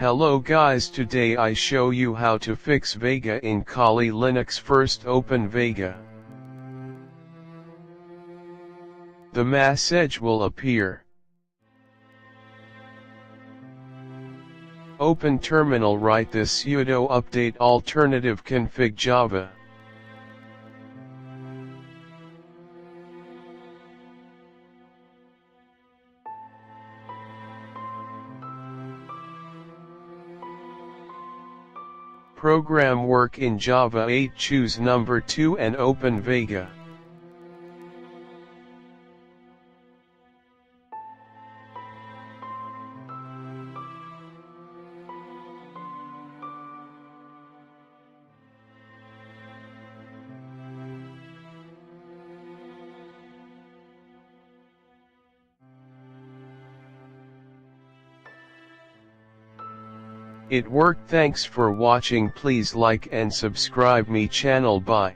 Hello guys, today I show you how to fix Vega in Kali Linux. First open Vega. The massege will appear. Open terminal, write this sudo update alternative config java. Program work in Java 8, choose number 2 and open Vega. It worked. Thanks for watching. Please like and subscribe me channel. Bye.